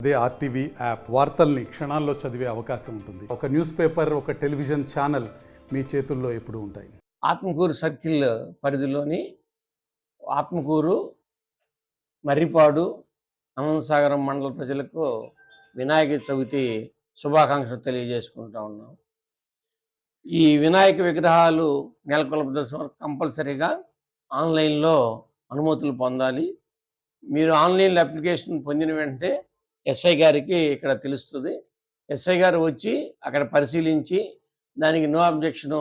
అదే RTV app వార్తల్ని క్షణాల్లో చదివే అవకాశం ఉంటుంది. ఒక న్యూస్ పేపర్, ఒక టెలివిజన్ ఛానల్ మీ చేతుల్లో ఎప్పుడూ ఉంటాయి. ఆత్మకూరు సర్కిల్ పరిధిలోని ఆత్మకూరు, మర్రిపాడు, అనంతసాగరం మండల ప్రజలకు వినాయక చవితి శుభాకాంక్షలు తెలియజేసుకుంటా ఉన్నాం. ఈ వినాయక విగ్రహాలు నెలకొల్పదశ కంపల్సరీగా ఆన్లైన్లో అనుమతులు పొందాలి. మీరు ఆన్లైన్లో అప్లికేషన్ పొందిన వెంటనే ఎస్ఐ గారికి ఇక్కడ తెలుస్తుంది. ఎస్ఐ గారు వచ్చి అక్కడ పరిశీలించి దానికి నో అబ్జెక్షన్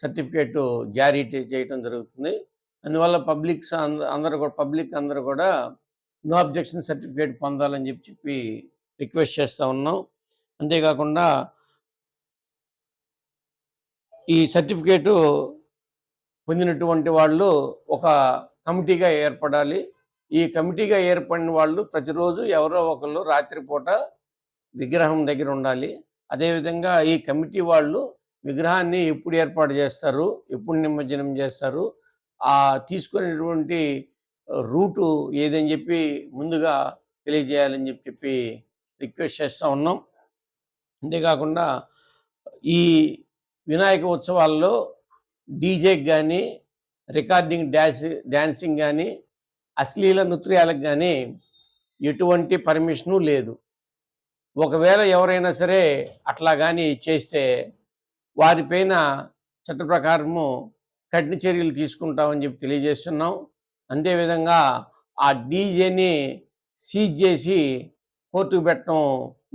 సర్టిఫికేట్ జారీ చేయడం జరుగుతుంది. అందువల్ల పబ్లిక్ అందరూ కూడా నో అబ్జెక్షన్ సర్టిఫికేట్ పొందాలని చెప్పి రిక్వెస్ట్ చేస్తూ ఉన్నాం. అంతేకాకుండా ఈ సర్టిఫికేటు పొందినటువంటి వాళ్ళు ఒక కమిటీగా ఏర్పడాలి. ఈ కమిటీగా ఏర్పడిన వాళ్ళు ప్రతిరోజు ఎవరో ఒకళ్ళు రాత్రిపూట విగ్రహం దగ్గర ఉండాలి. అదేవిధంగా ఈ కమిటీ వాళ్ళు విగ్రహాన్ని ఎప్పుడు ఏర్పాటు చేస్తారు, ఎప్పుడు నిమజ్జనం చేస్తారు, ఆ తీసుకునేటువంటి రూటు ఏదని చెప్పి ముందుగా తెలియజేయాలని చెప్పి రిక్వెస్ట్ చేస్తూ ఉన్నాం. అంతేకాకుండా ఈ వినాయక ఉత్సవాల్లో డీజేకి కానీ, రికార్డింగ్ డ్యాన్సింగ్ కానీ, అశ్లీల నృత్యాలకు కానీ ఎటువంటి పర్మిషను లేదు. ఒకవేళ ఎవరైనా సరే అట్లా కానీ చేస్తే వారిపైన చట్ట ప్రకారము కఠిన చర్యలు తీసుకుంటామని చెప్పి తెలియజేస్తున్నాం. అంతేవిధంగా ఆ డీజేని సీజ్ చేసి కోర్టుకు పెట్టడం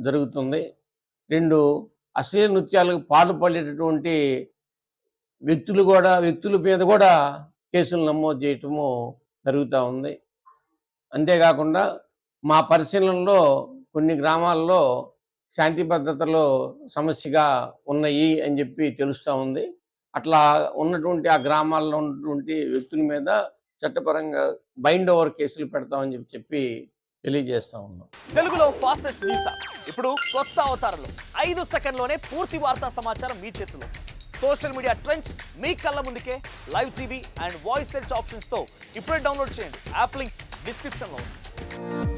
జరుగుతుంది. 2 అశ్లీల నృత్యాలకు పాల్పడేటటువంటి వ్యక్తుల మీద కూడా కేసులు నమోదు చేయటము జరుగుతూ ఉంది. అంతేకాకుండా మా పరిశీలనలో కొన్ని గ్రామాల్లో శాంతి భద్రతలో సమస్యగా ఉన్నాయి అని చెప్పి తెలుస్తూ ఉంది. అట్లా ఉన్నటువంటి ఆ గ్రామాల్లో ఉన్నటువంటి వ్యక్తుల మీద చట్టపరంగా బైండ్ ఓవర్ కేసులు పెడతామని చెప్పి తెలియజేస్తా ఉన్నాం. తెలుగులో ఫాస్టెస్ట్ న్యూస్ ఇప్పుడు కొత్త అవతారంలో 5 సెకండ్లోనే పూర్తి వార్తా సమాచారం మీ చేతిలో. సోషల్ మీడియా ట్రెండ్స్ మీ కళ్ళ ముందుకే live TV and voice search ఆప్షన్స్తో ఇప్పుడే డౌన్లోడ్ చేయండి. యాప్ లింక్ డిస్క్రిప్షన్లో ఉంది.